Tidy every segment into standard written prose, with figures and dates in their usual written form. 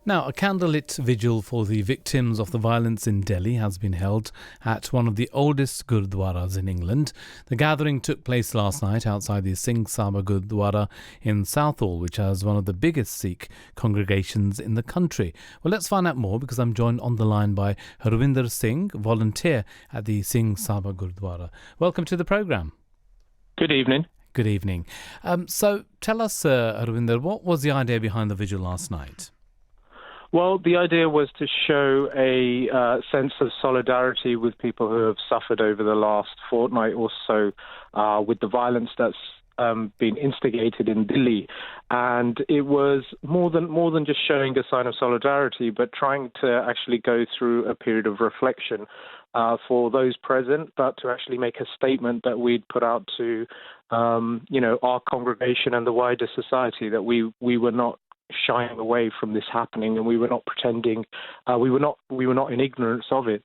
Now, a candlelit vigil for the victims of the violence in Delhi has been held at one of the oldest Gurdwaras in England. The gathering took place last night outside the Sabha Gurdwara in Southall, which has one of the biggest Sikh congregations in the country. Well, let's find out more because I'm joined on the line by Harwinder Singh, volunteer at the Sabha Gurdwara. Welcome to the programme. Good evening. Good evening. So tell us, Harwinder, what was the idea behind the vigil last night? Well, the idea was to show a sense of solidarity with people who have suffered over the last fortnight or so with the violence that's been instigated in Delhi. And it was more than just showing a sign of solidarity, but trying to actually go through a period of reflection for those present, but to actually make a statement that we'd put out to, our congregation and the wider society that we were not shying away from this happening, and we were not pretending, we were not in ignorance of it.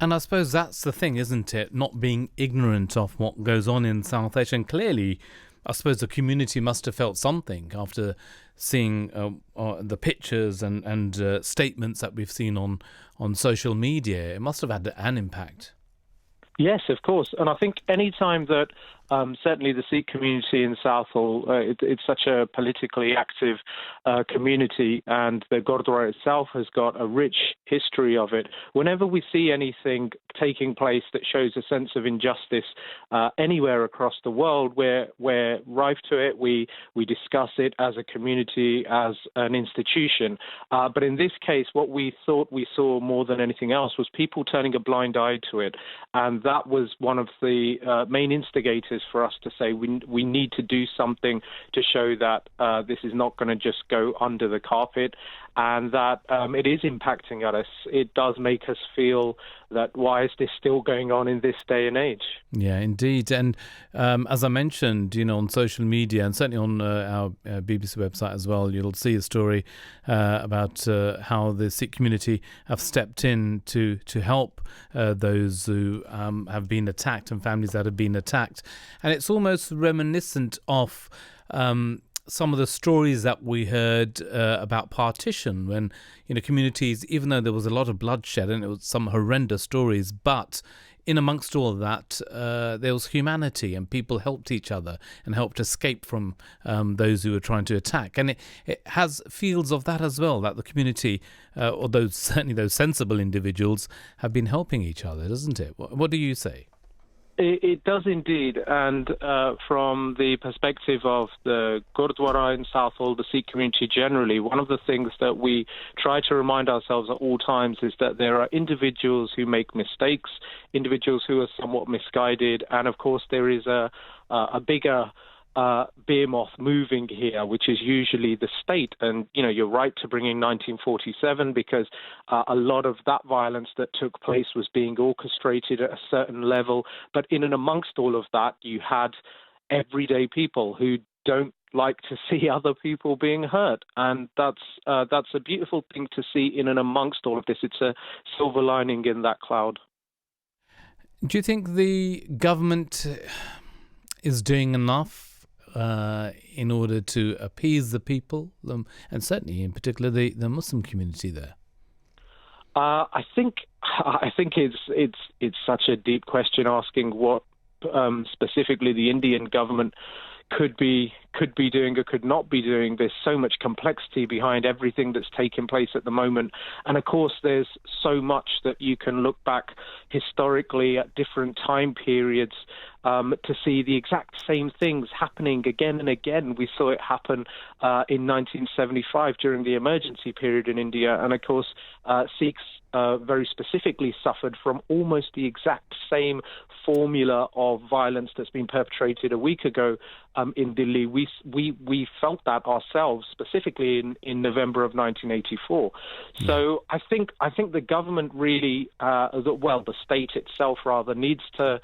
And I suppose that's the thing, isn't it? Not being ignorant of what goes on in South Asia. And clearly, I suppose the community must have felt something after seeing the pictures and statements that we've seen on social media. It must have had an impact. Yes, of course. And I think any time that certainly the Sikh community in Southall, it's such a politically active community, and the Gurdwara itself has got a rich history of it. Whenever we see anything taking place that shows a sense of injustice anywhere across the world, we're rife to it. We discuss it as a community, as an institution. But in this case, what we thought we saw more than anything else was people turning a blind eye to it. And that was one of the main instigators for us to say we need to do something to show that this is not going to just go under the carpet, and that it is impacting us. It does make us feel that why is this still going on in this day and age? Yeah, indeed. And as I mentioned, on social media and certainly on our BBC website as well, you'll see a story about how the Sikh community have stepped in to help those who have been attacked and families that have been attacked. And it's almost reminiscent of some of the stories that we heard about partition when, communities, even though there was a lot of bloodshed and it was some horrendous stories, but in amongst all of that, there was humanity and people helped each other and helped escape from those who were trying to attack. And it has fields of that as well, that the community, or certainly those sensible individuals, have been helping each other, doesn't it? What do you say? It does indeed, and from the perspective of the Gurdwara in Southall, the Sikh community generally, one of the things that we try to remind ourselves at all times is that there are individuals who make mistakes, individuals who are somewhat misguided, and of course there is a bigger behemoth moving here, which is usually the state. And, you're right to bring in 1947 because a lot of that violence that took place was being orchestrated at a certain level. But in and amongst all of that, you had everyday people who don't like to see other people being hurt. And that's a beautiful thing to see in and amongst all of this. It's a silver lining in that cloud. Do you think the government is doing enough in order to appease the people, and certainly in particular the Muslim community there? I think it's such a deep question, asking what specifically the Indian government could be doing or could not be doing. There's so much complexity behind everything that's taking place at the moment. And of course, there's so much that you can look back historically at different time periods to see the exact same things happening again and again. We saw it happen in 1975 during the emergency period in India. And of course, Sikhs very specifically suffered from almost the exact same formula of violence that's been perpetrated a week ago in Delhi. We felt that ourselves, specifically in November of 1984. So I think the government really, the state itself rather, needs to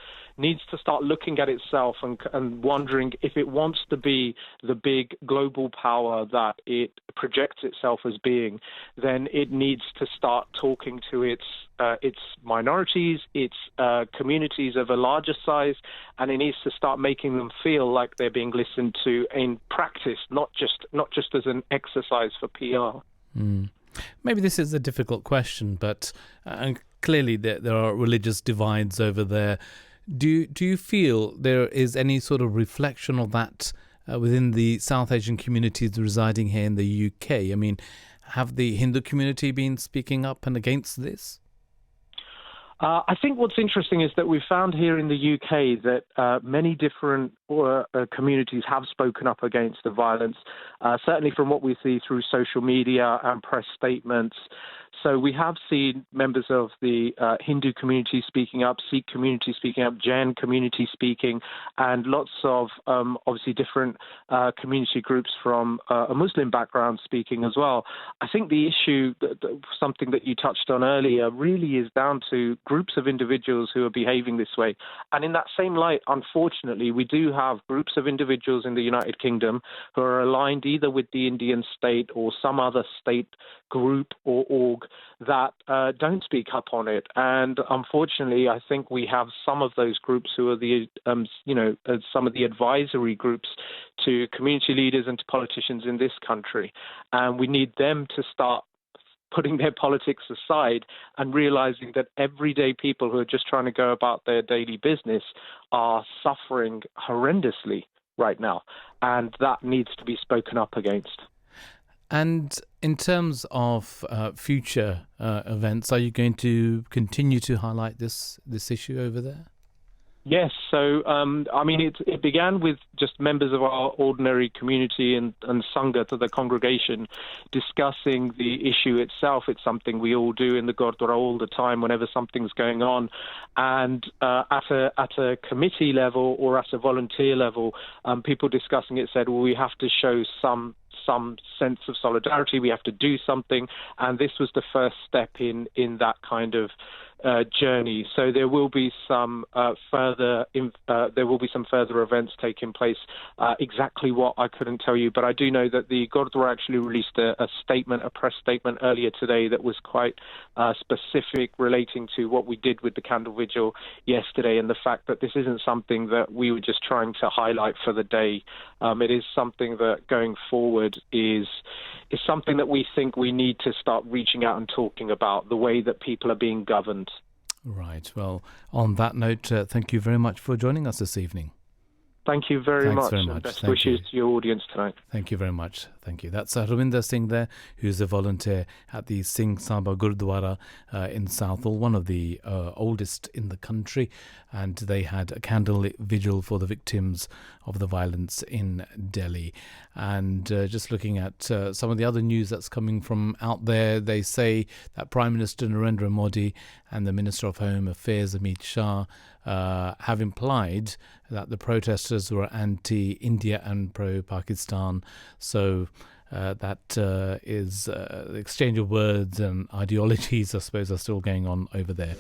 start looking at itself and wondering if it wants to be the big global power that it projects itself as being, then it needs to start talking to its minorities, its communities of a larger size, and it needs to start making them feel like they're being listened to in practice, not just as an exercise for PR. Mm. Maybe this is a difficult question, but clearly there are religious divides over there. Do you feel there is any sort of reflection of that within the South Asian communities residing here in the UK? I mean, have the Hindu community been speaking up and against this? I think what's interesting is that we've found here in the UK that many different communities have spoken up against the violence, certainly from what we see through social media and press statements. So we have seen members of the Hindu community speaking up, Sikh community speaking up, Jain community speaking, and lots of obviously different community groups from a Muslim background speaking as well. I think the issue, something that you touched on earlier, really is down to groups of individuals who are behaving this way. And in that same light, unfortunately, we do have groups of individuals in the United Kingdom who are aligned either with the Indian state or some other state group or org that don't speak up on it. And unfortunately, I think we have some of those groups who are the, some of the advisory groups to community leaders and to politicians in this country. And we need them to start putting their politics aside and realizing that everyday people who are just trying to go about their daily business are suffering horrendously right now. And that needs to be spoken up against. And in terms of future events, are you going to continue to highlight this issue over there? Yes. So, it began with just members of our ordinary community and Sangha, to the congregation, discussing the issue itself. It's something we all do in the Gurdwara all the time whenever something's going on. And at a committee level or at a volunteer level, people discussing it said, well, we have to show some sense of solidarity. We have to do something, and this was the first step in that kind of journey. So there will be some further events taking place. Exactly what, I couldn't tell you, but I do know that the Gurdwara actually released a press statement earlier today that was quite specific, relating to what we did with the candle vigil yesterday, and the fact that this isn't something that we were just trying to highlight for the day. It is something that going forward is something that we think we need to start reaching out and talking about, the way that people are being governed. Right. Well, on that note, thank you very much for joining us this evening. Thank you very much. Best wishes to your audience tonight. Thank you very much. Thank you. That's Harwinder Singh there, who's a volunteer at the Sabha Gurdwara in Southall, one of the oldest in the country. And they had a candlelight vigil for the victims of the violence in Delhi. And just looking at some of the other news that's coming from out there, they say that Prime Minister Narendra Modi and the Minister of Home Affairs, Amit Shah, have implied that the protesters were anti-India and pro-Pakistan. So that is the exchange of words and ideologies, I suppose, are still going on over there.